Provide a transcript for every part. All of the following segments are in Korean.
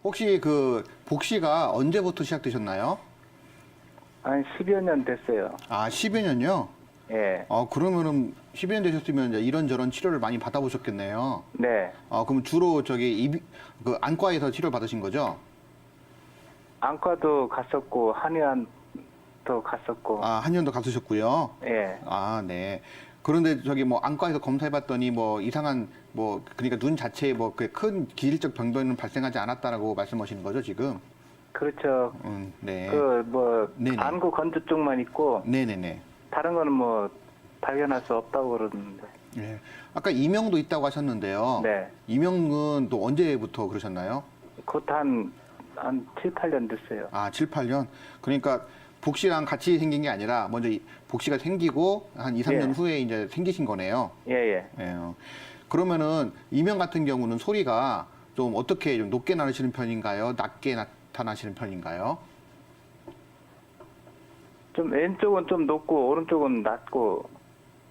혹시 그 복시가 언제부터 시작되셨나요? 한 10여 년 됐어요. 아, 10여 년요? 예. 그러면은 10여 년 되셨으면 이제 이런저런 치료를 많이 받아보셨겠네요. 네. 그럼 주로 그 안과에서 치료를 받으신 거죠? 안과도 갔었고, 한의원도 갔었고, 아, 한년도 갔으셨고요. 예. 아, 네. 그런데 뭐 안과에서 검사해봤더니 뭐 이상한 그러니까 눈 자체에 큰 기질적 병변은 발생하지 않았다라고 말씀하시는 거죠, 지금? 그렇죠. 네. 네네. 안구 건조 쪽만 있고, 네네네. 다른 거는 발견할 수 없다고 그러는데. 네. 아까 이명도 있다고 하셨는데요. 네. 이명은 또 언제부터 그러셨나요? 곧 한 7, 8년 됐어요. 아, 7, 8년? 그러니까 복시랑 같이 생긴 게 아니라 먼저 복시가 생기고 한 2, 3년 예. 후에 이제 생기신 거네요. 예, 예. 예. 그러면은 이명 같은 경우는 소리가 좀 어떻게 좀 높게 나시는 편인가요? 낮게 나타나시는 편인가요? 좀 왼쪽은 좀 높고, 오른쪽은 낮고,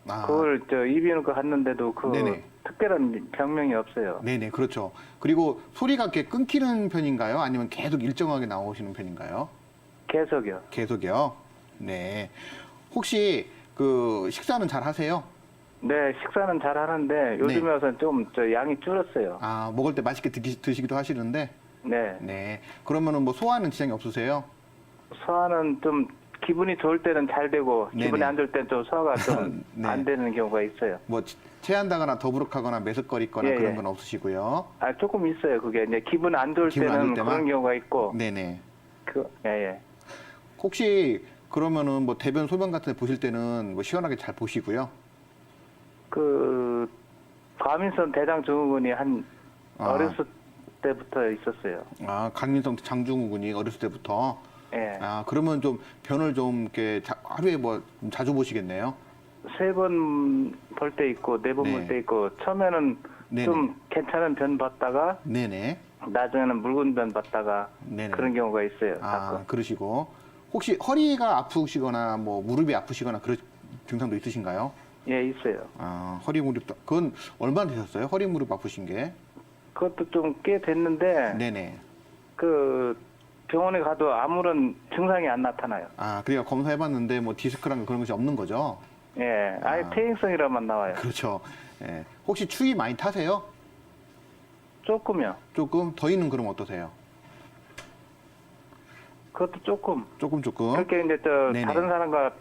아, 그걸 이비인후과 갔는데도 네네. 특별한 병명이 없어요. 네네, 그렇죠. 그리고 소리가 이렇게 끊기는 편인가요? 아니면 계속 일정하게 나오시는 편인가요? 계속이요. 계속이요? 네. 혹시 그 식사는 잘 하세요? 네, 식사는 잘 하는데 요즘에 와서는 좀 양이 줄었어요. 아, 먹을 때 맛있게 드시기도 하시는데? 네. 네. 그러면은 뭐 소화는 지장이 없으세요? 소화는 좀 기분이 좋을 때는 잘 되고 네네. 기분이 안 좋을 때는 좀 소화가 좀 안 네. 되는 경우가 있어요. 뭐 체한다거나 더부룩하거나 메스꺼리거나 예, 그런 예. 건 없으시고요. 아, 조금 있어요. 그게 이제 기분 안 좋을 기분 안 때는 좋을 때만? 그런 경우가 있고. 네네. 예, 예. 혹시 그러면은 뭐 대변 소변 같은 데 보실 때는 뭐 시원하게 잘 보시고요. 과민성 대장 증후군이 아. 어렸을 때부터 있었어요. 아, 강민성 장증후군이 어렸을 때부터. 예. 아, 그러면 좀 변을 좀 이렇게 하루에 좀 자주 보시겠네요. 3번 볼 때 있고 4번 네. 볼 때 있고 처음에는 네네. 좀 괜찮은 변 봤다가 네네. 나중에는 묽은 변 봤다가 네네. 그런 경우가 있어요. 아, 가끔. 그러시고. 혹시 허리가 아프시거나 뭐 무릎이 아프시거나 그런 증상도 있으신가요? 예, 있어요. 아, 허리 무릎도. 그건 얼마나 되셨어요? 허리 무릎 아프신 게? 그것도 좀 꽤 됐는데 네네. 병원에 가도 아무런 증상이 안 나타나요. 아, 그러니까 검사해봤는데 뭐 디스크랑 그런 것이 없는 거죠? 예, 아예 아. 퇴행성이라만 나와요. 그렇죠. 예. 혹시 추위 많이 타세요? 조금요. 조금? 더위는 그럼 어떠세요? 그것도 조금. 조금. 그렇게 이제 네네. 다른 사람과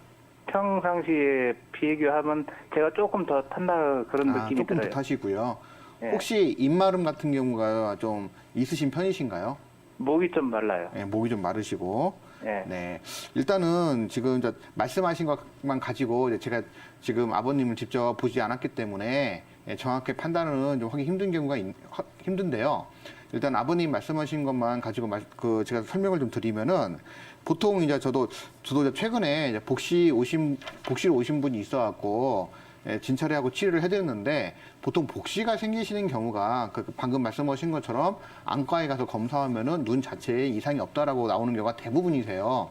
평상시에 비교하면 제가 조금 더 탄다 그런 느낌이 조금 더 들어요. 타시고요. 예. 혹시 입마름 같은 경우가 좀 있으신 편이신가요? 목이 좀 말라요. 예, 목이 좀 마르시고. 예. 네. 일단은 지금 이제 말씀하신 것만 가지고 이제 제가 지금 아버님을 직접 보지 않았기 때문에 정확히 판단은 좀 하기 힘든 경우가 힘든데요. 일단 아버님 말씀하신 것만 가지고 제가 설명을 좀 드리면은 보통 이제 저도 이제 최근에 이제 복시로 오신 분이 있어갖고 진찰하고 치료를 해드렸는데 보통 복시가 생기시는 경우가 방금 말씀하신 것처럼 안과에 가서 검사하면은 눈 자체에 이상이 없다라고 나오는 경우가 대부분이세요.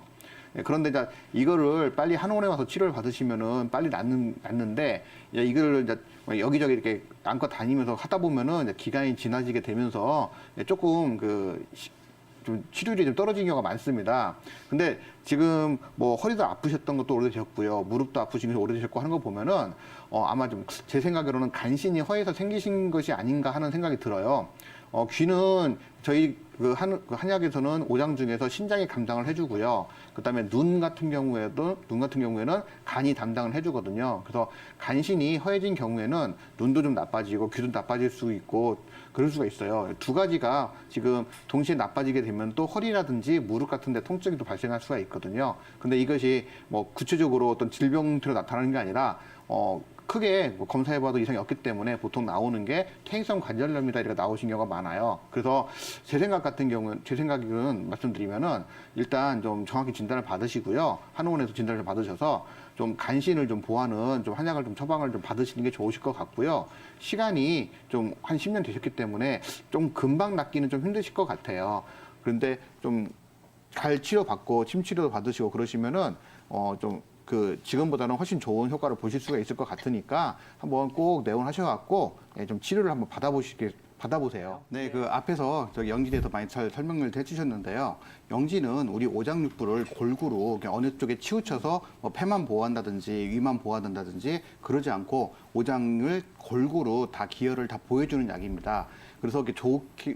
그런데 이제 이거를 빨리 한의원에 와서 치료를 받으시면은 빨리 낫는데 이거를 이제 여기저기 이렇게 안과 다니면서 하다 보면은 이제 기간이 지나지게 되면서 조금 좀 치료율이 좀 떨어지는 경우가 많습니다. 근데 지금 뭐 허리도 아프셨던 것도 오래되셨고요. 무릎도 아프신 것도 오래되셨고 하는 거 보면은 아마 좀 제 생각으로는 간신히 허에서 생기신 것이 아닌가 하는 생각이 들어요. 귀는 저희 한약에서는 오장 중에서 신장이 감당을 해주고요. 그다음에 눈 같은 경우에는 간이 담당을 해주거든요. 그래서 간신히 허해진 경우에는 눈도 좀 나빠지고 귀도 나빠질 수 있고 그럴 수가 있어요. 두 가지가 지금 동시에 나빠지게 되면 또 허리라든지 무릎 같은 데 통증이 또 발생할 수가 있거든요. 근데 이것이 뭐 구체적으로 어떤 질병 형태로 나타나는 게 아니라 크게 검사해봐도 이상이 없기 때문에 보통 나오는 게 퇴행성 관절염이다 이렇게 나오신 경우가 많아요. 그래서 제 생각으로는 말씀드리면은 일단 좀 정확히 진단을 받으시고요. 한의원에서 진단을 받으셔서 좀 간신을 좀 보하는 좀 한약을 좀 처방을 좀 받으시는 게 좋으실 것 같고요. 시간이 좀 한 10년 되셨기 때문에 좀 금방 낫기는 좀 힘드실 것 같아요. 그런데 좀 잘 치료받고 침 치료도 받으시고 그러시면은 지금보다는 훨씬 좋은 효과를 보실 수가 있을 것 같으니까 한번 꼭 내원하셔갖고 좀 치료를 한번 받아보세요. 네, 그 앞에서 저기 영지에 대해서 많이 잘 설명을 해주셨는데요. 영지는 우리 오장육부를 골고루 그냥 어느 쪽에 치우쳐서 뭐 폐만 보호한다든지 위만 보호한다든지 그러지 않고 오장을 골고루 다 기혈을 다 보여주는 약입니다. 그래서 이게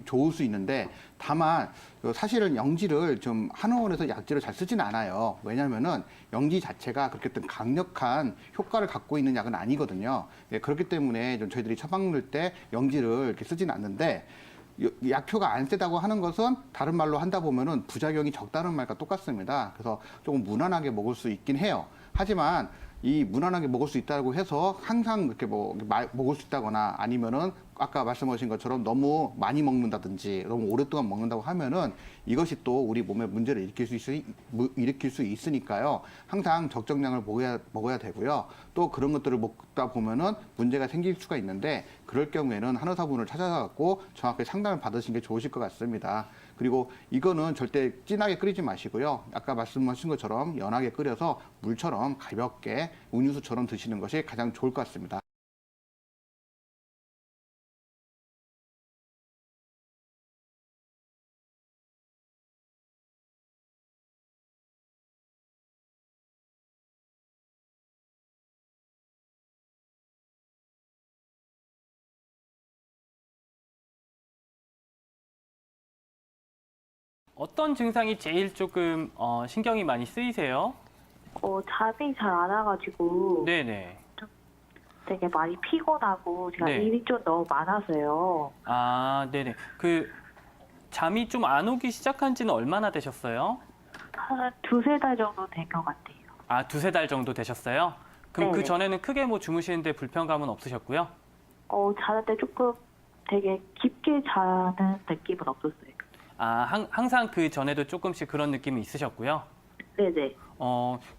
좋을 수 있는데 다만 사실은 영지를 좀 한의원에서 약지를 잘 쓰진 않아요. 왜냐하면은 영지 자체가 그렇게 어떤 강력한 효과를 갖고 있는 약은 아니거든요. 예, 그렇기 때문에 좀 저희들이 처방을 때 영지를 이렇게 쓰진 않는데 약효가 안 세다고 하는 것은 다른 말로 한다 보면은 부작용이 적다는 말과 똑같습니다. 그래서 조금 무난하게 먹을 수 있긴 해요. 하지만 이 무난하게 먹을 수 있다고 해서 항상 이렇게 먹을 수 있다거나 아니면은 아까 말씀하신 것처럼 너무 많이 먹는다든지 너무 오랫동안 먹는다고 하면은 이것이 또 우리 몸에 문제를 일으킬 수 있으니까요. 항상 적정량을 먹어야 되고요. 또 그런 것들을 먹다 보면은 문제가 생길 수가 있는데 그럴 경우에는 한의사분을 찾아가고 정확하게 상담을 받으시는 게 좋으실 것 같습니다. 그리고 이거는 절대 진하게 끓이지 마시고요. 아까 말씀하신 것처럼 연하게 끓여서 물처럼 가볍게 음료수처럼 드시는 것이 가장 좋을 것 같습니다. 어떤 증상이 제일 조금 신경이 많이 쓰이세요? 잠이 잘 안 와가지고 네네. 되게 많이 피곤하고 제가 네. 일이 좀 너무 많아서요. 아, 네네. 잠이 좀 안 오기 시작한 지는 얼마나 되셨어요? 한 두세 달 정도 된 것 같아요. 아, 두세 달 정도 되셨어요? 그럼 그 네네. 전에는 크게 뭐 주무시는데 불편감은 없으셨고요? 자는데 조금 되게 깊게 자는 느낌은 없었어요. 아, 항상 그 전에도 조금씩 그런 느낌이 있으셨고요? 네네.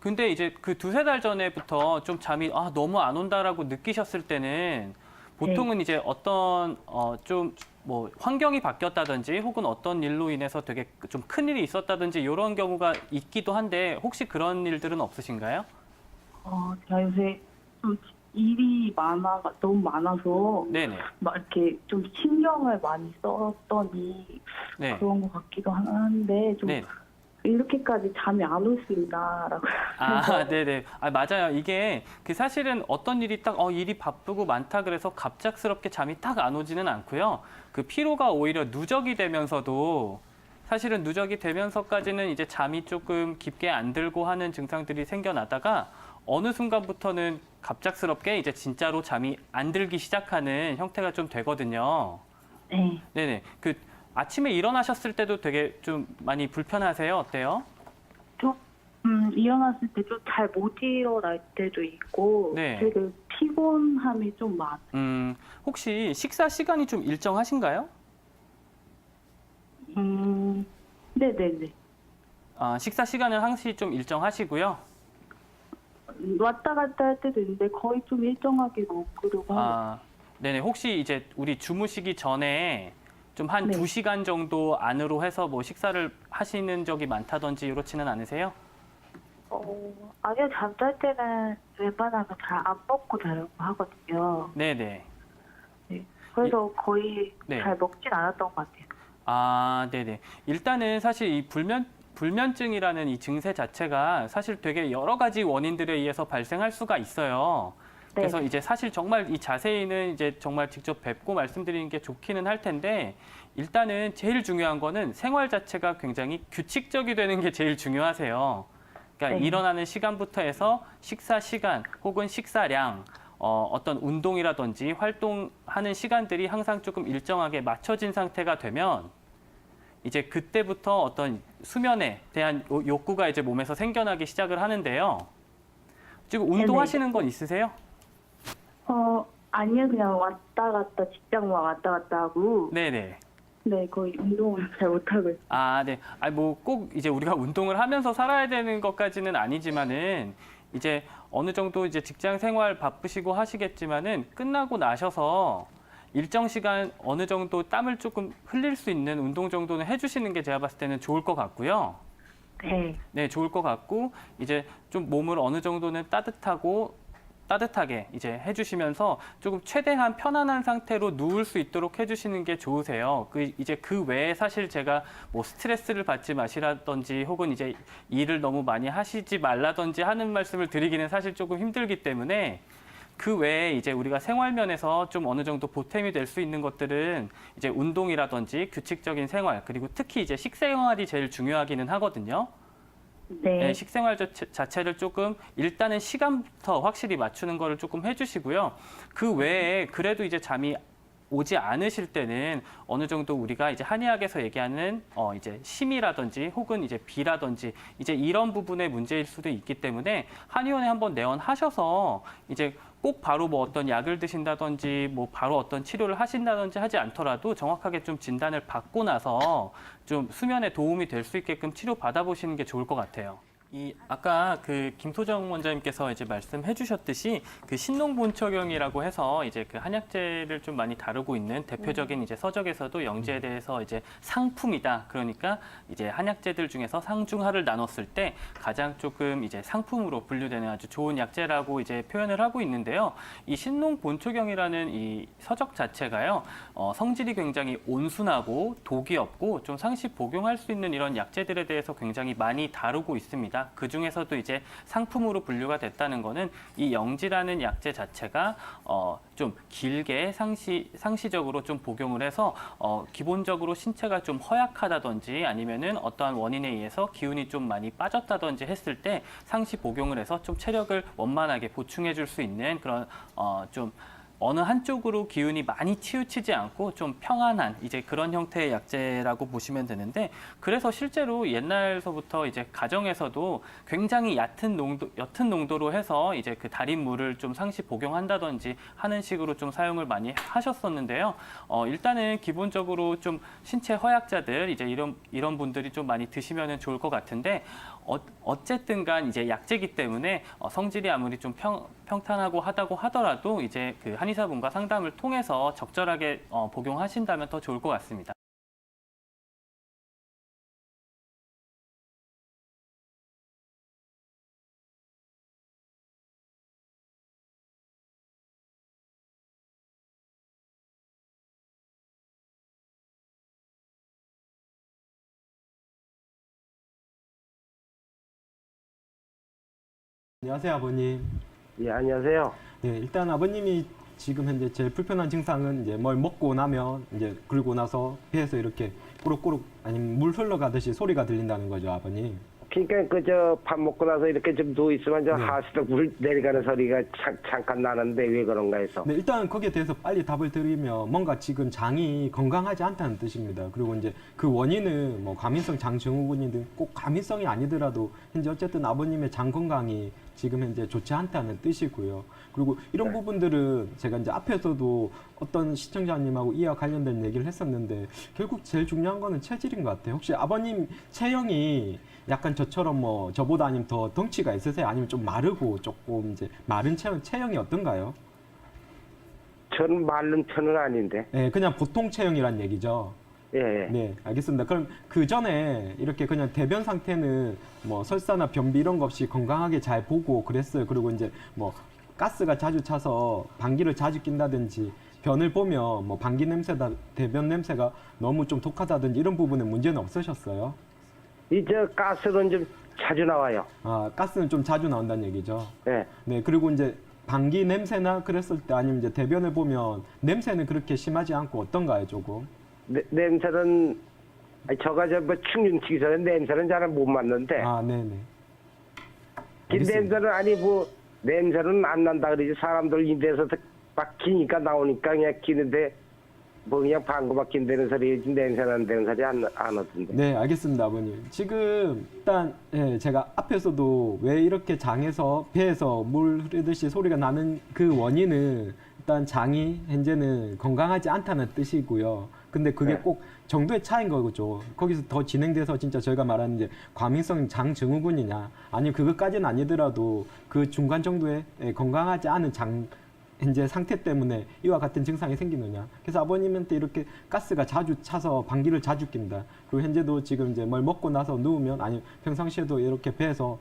근데 이제 그 두세 달 전에부터 좀 잠이 너무 안 온다라고 느끼셨을 때는 보통은 이제 어떤 좀 뭐 환경이 바뀌었다든지 혹은 어떤 일로 인해서 되게 좀 큰일이 있었다든지 이런 경우가 있기도 한데 혹시 그런 일들은 없으신가요? 제가 요새 좀 일이 너무 많아서 네네. 막 이렇게 좀 신경을 많이 썼더니 네. 그런 것 같기도 하는데 좀 네. 이렇게까지 잠이 안 올 수 있나라고. 아, 네네. 아, 맞아요. 이게 사실은 어떤 일이 딱, 일이 바쁘고 많다 그래서 갑작스럽게 잠이 딱 안 오지는 않고요. 그 피로가 오히려 누적이 되면서도 사실은 누적이 되면서까지는 이제 잠이 조금 깊게 안 들고 하는 증상들이 생겨나다가 어느 순간부터는 갑작스럽게 이제 진짜로 잠이 안 들기 시작하는 형태가 좀 되거든요. 네. 네네. 아침에 일어나셨을 때도 되게 좀 많이 불편하세요? 어때요? 좀 일어났을 때 좀 잘 못 일어날 때도 있고 네. 되게 피곤함이 좀 많아요. 혹시 식사 시간이 좀 일정하신가요? 네네네. 식사 시간은 항시 좀 일정하시고요. 왔다 갔다 할 때도 있는데 거의 좀 일정하게 먹으려고 하고. 네네. 혹시 이제 우리 주무시기 전에 좀 한 네. 2시간 정도 안으로 해서 뭐 식사를 하시는 적이 많다든지 이렇지는 않으세요? 아니요, 잠잘 때는 웬만하면 잘 안 먹고 자려고 하거든요. 네네. 네. 그래서 거의 네. 잘 먹진 않았던 것 같아요. 아, 네네. 일단은 사실 이 불면증이라는 이 증세 자체가 사실 되게 여러 가지 원인들에 의해서 발생할 수가 있어요. 그래서 네. 이제 사실 정말 이 자세히는 이제 정말 직접 뵙고 말씀드리는 게 좋기는 할 텐데 일단은 제일 중요한 거는 생활 자체가 굉장히 규칙적이 되는 게 제일 중요하세요. 그러니까 네. 일어나는 시간부터 해서 식사 시간 혹은 식사량, 어떤 운동이라든지 활동하는 시간들이 항상 조금 일정하게 맞춰진 상태가 되면 이제 그때부터 어떤 수면에 대한 욕구가 이제 몸에서 생겨나기 시작을 하는데요. 지금 운동하시는 건 있으세요? 아니요, 그냥 왔다 갔다 직장만 왔다 갔다 하고. 네네. 네, 거의 운동을 잘 못하고 있어요. 아, 네. 뭐 꼭 이제 우리가 운동을 하면서 살아야 되는 것까지는 아니지만은 이제 어느 정도 이제 직장 생활 바쁘시고 하시겠지만은 끝나고 나셔서 일정 시간 어느 정도 땀을 조금 흘릴 수 있는 운동 정도는 해주시는 게 제가 봤을 때는 좋을 것 같고요. 네. 네, 좋을 것 같고 이제 좀 몸을 어느 정도는 따뜻하게 이제 해주시면서 조금 최대한 편안한 상태로 누울 수 있도록 해주시는 게 좋으세요. 이제 그 외에 사실 제가 뭐 스트레스를 받지 마시라든지 혹은 이제 일을 너무 많이 하시지 말라든지 하는 말씀을 드리기는 사실 조금 힘들기 때문에 그 외에 이제 우리가 생활면에서 좀 어느 정도 보탬이 될 수 있는 것들은 이제 운동이라든지 규칙적인 생활, 그리고 특히 이제 식생활이 제일 중요하기는 하거든요. 네. 네, 식생활 자체를 조금 일단은 시간부터 확실히 맞추는 거를 조금 해주시고요. 그 외에 그래도 이제 잠이 오지 않으실 때는 어느 정도 우리가 이제 한의학에서 얘기하는 이제 심이라든지 혹은 이제 비라든지 이제 이런 부분의 문제일 수도 있기 때문에 한의원에 한번 내원하셔서 이제 꼭 바로 뭐 어떤 약을 드신다든지 뭐 바로 어떤 치료를 하신다든지 하지 않더라도 정확하게 좀 진단을 받고 나서 좀 수면에 도움이 될 수 있게끔 치료 받아보시는 게 좋을 것 같아요. 아까 그 김소정 원장님께서 이제 말씀해 주셨듯이 그 신농본초경이라고 해서 이제 그 한약재를 좀 많이 다루고 있는 대표적인 이제 서적에서도 영지에 대해서 이제 상품이다. 그러니까 이제 한약재들 중에서 상중하를 나눴을 때 가장 조금 이제 상품으로 분류되는 아주 좋은 약재라고 이제 표현을 하고 있는데요. 이 신농본초경이라는 이 서적 자체가요. 성질이 굉장히 온순하고 독이 없고 좀 상시 복용할 수 있는 이런 약재들에 대해서 굉장히 많이 다루고 있습니다. 그 중에서도 이제 상품으로 분류가 됐다는 거는 이 영지라는 약재 자체가 좀 길게 상시적으로 좀 복용을 해서 기본적으로 신체가 좀 허약하다든지 아니면은 어떠한 원인에 의해서 기운이 좀 많이 빠졌다든지 했을 때 상시 복용을 해서 좀 체력을 원만하게 보충해 줄 수 있는 그런 좀 어느 한쪽으로 기운이 많이 치우치지 않고 좀 평안한 이제 그런 형태의 약재라고 보시면 되는데, 그래서 실제로 옛날서부터 이제 가정에서도 굉장히 옅은 농도로 해서 이제 그 달인 물을 좀 상시 복용한다든지 하는 식으로 좀 사용을 많이 하셨었는데요. 일단은 기본적으로 좀 신체 허약자들 이제 이런 분들이 좀 많이 드시면은 좋을 것 같은데, 어쨌든 간 이제 약재기 때문에 성질이 아무리 좀 평탄하고 하다고 하더라도 이제 그 한의사분과 상담을 통해서 적절하게 복용하신다면 더 좋을 것 같습니다. 안녕하세요, 아버님. 예, 안녕하세요. 네, 일단 아버님이 지금 현재 제일 불편한 증상은 이제 뭘 먹고 나면 이제 그러고 나서 배에서 이렇게 꾸룩꾸룩 아니면 물 흘러가듯이 소리가 들린다는 거죠, 아버님. 그러니까 밥 먹고 나서 이렇게 좀 누워 있으면 저 네. 하수도 물 내려가는 소리가 잠깐 나는데 왜 그런가 해서. 네, 일단 거기에 대해서 빨리 답을 드리면 뭔가 지금 장이 건강하지 않다는 뜻입니다. 그리고 이제 그 원인은 뭐 과민성 장증후군이든 꼭 과민성이 아니더라도 현재 어쨌든 아버님의 장 건강이 지금 현재 좋지 않다는 뜻이고요. 그리고 이런 네. 부분들은 제가 이제 앞에서도 어떤 시청자님하고 이와 관련된 얘기를 했었는데 결국 제일 중요한 거는 체질인 것 같아요. 혹시 아버님 체형이 약간 저처럼 뭐 저보다 아니면 더 덩치가 있으세요? 아니면 좀 마르고 조금 이제 마른 체형이 어떤가요? 저는 마른 편은 아닌데. 네, 그냥 보통 체형이란 얘기죠. 예. 네, 알겠습니다. 그럼 그 전에 이렇게 그냥 대변 상태는 뭐 설사나 변비 이런 거 없이 건강하게 잘 보고 그랬어요. 그리고 이제 뭐 가스가 자주 차서 방귀를 자주 낀다든지 변을 보면 뭐 방귀 냄새다, 대변 냄새가 너무 좀 독하다든지 이런 부분에 문제는 없으셨어요? 이제 가스는 좀 자주 나와요. 아, 가스는 좀 자주 나온다는 얘기죠. 예. 네, 그리고 이제 방귀 냄새나 그랬을 때 아니면 이제 대변을 보면 냄새는 그렇게 심하지 않고 어떤가요, 조금? 냄새는 저가 뭐 충균치기 전에 냄새는 잘 못 맡는데. 아, 네네. 그 냄새는 아니 뭐 냄새는 안 난다 그러지. 사람들 입에서 막 기니까 나오니까 그냥 기는데 뭐 그냥 방구 막 긴다는 소리지 냄새 난다는 소리 안 하던데. 네, 알겠습니다, 아버님. 지금 일단 제가 앞에서도 왜 이렇게 장에서 배에서 물 흐르듯이 소리가 나는 그 원인은 일단 장이 현재는 건강하지 않다는 뜻이고요. 근데 그게 네. 꼭 정도의 차이인 거죠. 거기서 더 진행돼서 진짜 저희가 말하는 이제 과민성 장증후군이냐, 아니면 그것까지는 아니더라도 그 중간 정도의 건강하지 않은 장 현재 상태 때문에 이와 같은 증상이 생기느냐. 그래서 아버님한테 이렇게 가스가 자주 차서 방귀를 자주 낀다. 그리고 현재도 지금 이제 뭘 먹고 나서 누우면 아니 평상시에도 이렇게 배에서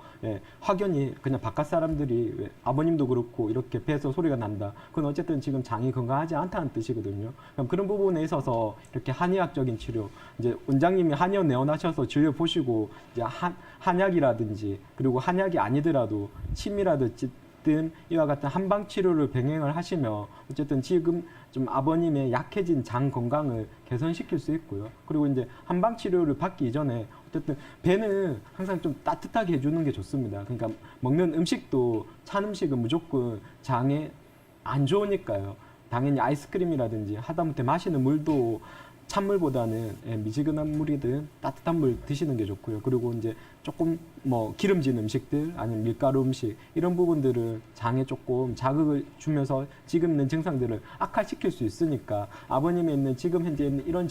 확연히 그냥 바깥 사람들이 아버님도 그렇고 이렇게 배에서 소리가 난다. 그건 어쨌든 지금 장이 건강하지 않다는 뜻이거든요. 그럼 그런 부분에 있어서 이렇게 한의학적인 치료, 이제 원장님이 한의원 내원하셔서 진료 보시고 이제 한약이라든지 그리고 한약이 아니더라도 침이라든지 이와 같은 한방 치료를 병행을 하시면 어쨌든 지금 좀 아버님의 약해진 장 건강을 개선시킬 수 있고요. 그리고 이제 한방 치료를 받기 이전에 어쨌든 배는 항상 좀 따뜻하게 해주는 게 좋습니다. 그러니까 먹는 음식도 찬 음식은 무조건 장에 안 좋으니까요. 당연히 아이스크림이라든지 하다못해 마시는 물도 찬물보다는 미지근한 물이든 따뜻한 물 드시는 게 좋고요. 그리고 이제 조금 뭐 기름진 음식들 아니면 밀가루 음식 이런 부분들을 장에 조금 자극을 주면서 지금 있는 증상들을 악화시킬 수 있으니까 아버님이 있는 지금 현재 있는 이런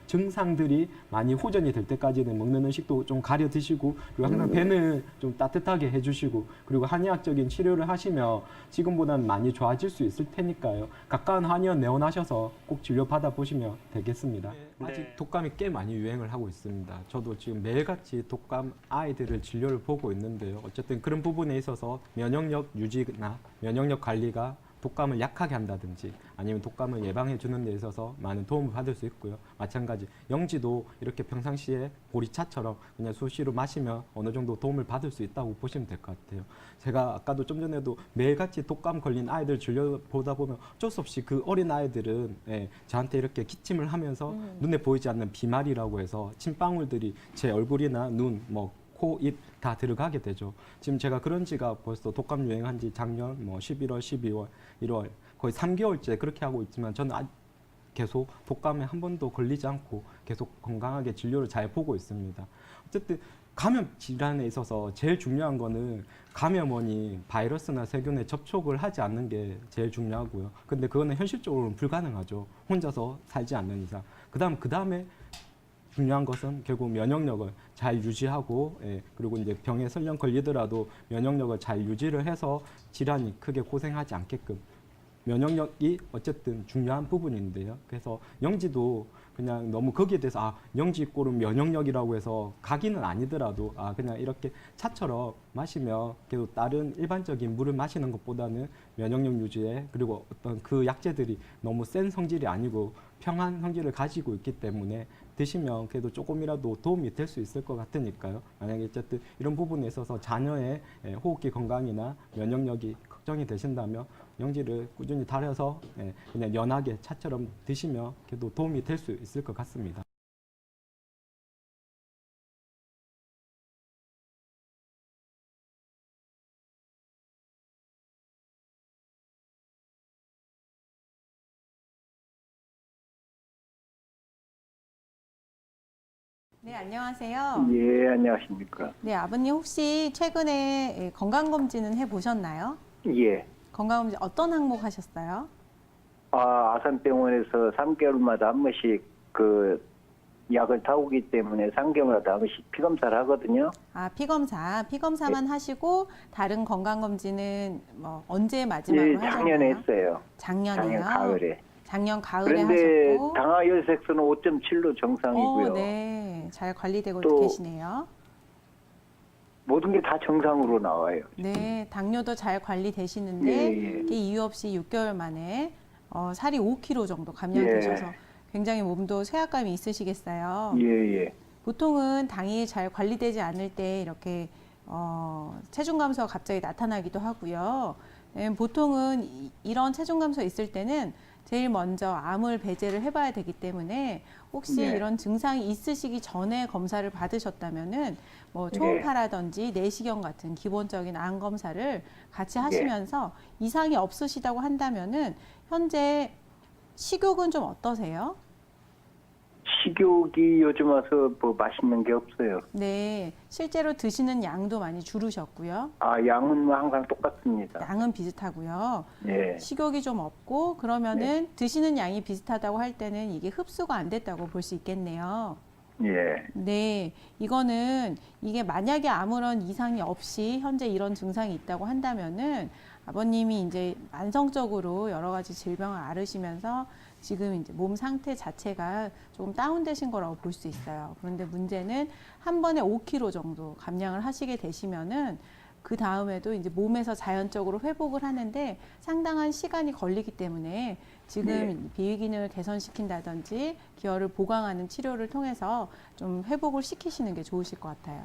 증상들이 많이 호전이 될 때까지는 먹는 음식도 좀 가려 드시고 그리고 항상 배는 좀 따뜻하게 해주시고 그리고 한의학적인 치료를 하시면 지금보다는 많이 좋아질 수 있을 테니까요. 가까운 한의원 내원하셔서 꼭 진료 받아보시면 되겠습니다. 아직 독감이 꽤 많이 유행을 하고 있습니다. 저도 지금 매일같이 독감 아이들을 진료를 보고 있는데요. 어쨌든 그런 부분에 있어서 면역력 유지나 면역력 관리가 독감을 약하게 한다든지 아니면 독감을 예방해 주는 데 있어서 많은 도움을 받을 수 있고요. 마찬가지 영지도 이렇게 평상시에 보리차처럼 그냥 수시로 마시면 어느 정도 도움을 받을 수 있다고 보시면 될 것 같아요. 제가 아까도 좀 전에도 매일같이 독감 걸린 아이들 진료 보다 보면 어쩔 수 없이 그 어린 아이들은 저한테 이렇게 기침을 하면서 눈에 보이지 않는 비말이라고 해서 침방울들이 제 얼굴이나 눈, 코, 입 다 들어가게 되죠. 지금 제가 그런 지가 벌써 독감 유행한 지 작년 11월, 12월, 1월 거의 3개월째 그렇게 하고 있지만 저는 계속 독감에 한 번도 걸리지 않고 계속 건강하게 진료를 잘 보고 있습니다. 어쨌든 감염 질환에 있어서 제일 중요한 거는 감염원이 바이러스나 세균에 접촉을 하지 않는 게 제일 중요하고요. 근데 그거는 현실적으로는 불가능하죠. 혼자서 살지 않는 이상. 그다음에 중요한 것은 결국 면역력을 잘 유지하고 그리고 이제 병에 설령 걸리더라도 면역력을 잘 유지를 해서 질환이 크게 고생하지 않게끔 면역력이 어쨌든 중요한 부분인데요. 그래서 영지도 그냥 너무 거기에 대해서 영지 꼴은 면역력이라고 해서 각인은 아니더라도 그냥 이렇게 차처럼 마시면 계속 다른 일반적인 물을 마시는 것보다는 면역력 유지에 그리고 어떤 그 약재들이 너무 센 성질이 아니고 평한 성질을 가지고 있기 때문에 드시면 그래도 조금이라도 도움이 될 수 있을 것 같으니까요. 만약에 어쨌든 이런 부분에 있어서 자녀의 호흡기 건강이나 면역력이 걱정이 되신다면 영지를 꾸준히 달여서 그냥 연하게 차처럼 드시면 그래도 도움이 될 수 있을 것 같습니다. 네, 안녕하세요. 예, 안녕하십니까. 네, 아버님 혹시 최근에 건강검진은 해보셨나요? 예. 건강검진 어떤 항목 하셨어요? 아산병원에서 3개월마다 한 번씩 그 약을 타오기 때문에 3개월마다 한 번씩 피검사를 하거든요. 피검사만 하시고 다른 건강검진은 언제 마지막으로 하셨나요? 작년에 했어요. 작년에요? 작년 가을에. 작년 가을에 그런데 하셨고. 당화혈색소는 5.7로 정상이고요. 네, 잘 관리되고 또 계시네요. 모든 게 다 정상으로 나와요. 네, 당뇨도 잘 관리되시는데 예. 이게 이유 없이 6개월 만에 살이 5kg 정도 감량되셔서 굉장히 몸도 쇠약감이 있으시겠어요. 예. 보통은 당이 잘 관리되지 않을 때 이렇게 체중 감소가 갑자기 나타나기도 하고요. 보통은 이런 체중 감소 있을 때는 제일 먼저 암을 배제를 해봐야 되기 때문에 혹시 이런 증상이 있으시기 전에 검사를 받으셨다면은 초음파라든지 내시경 같은 기본적인 암 검사를 같이 하시면서 이상이 없으시다고 한다면은 현재 식욕은 좀 어떠세요? 식욕이 요즘 와서 맛있는 게 없어요. 네, 실제로 드시는 양도 많이 줄으셨고요. 양은 항상 똑같습니다. 양은 비슷하고요. 예. 식욕이 좀 없고 그러면은 드시는 양이 비슷하다고 할 때는 이게 흡수가 안 됐다고 볼 수 있겠네요. 예. 네, 이거는 이게 만약에 아무런 이상이 없이 현재 이런 증상이 있다고 한다면은 아버님이 이제 만성적으로 여러 가지 질병을 앓으시면서 지금 이제 몸 상태 자체가 조금 다운되신 거라고 볼 수 있어요. 그런데 문제는 한 번에 5kg 정도 감량을 하시게 되시면은 그 다음에도 이제 몸에서 자연적으로 회복을 하는데 상당한 시간이 걸리기 때문에 지금 비위 기능을 개선시킨다든지 기혈을 보강하는 치료를 통해서 좀 회복을 시키시는 게 좋으실 것 같아요.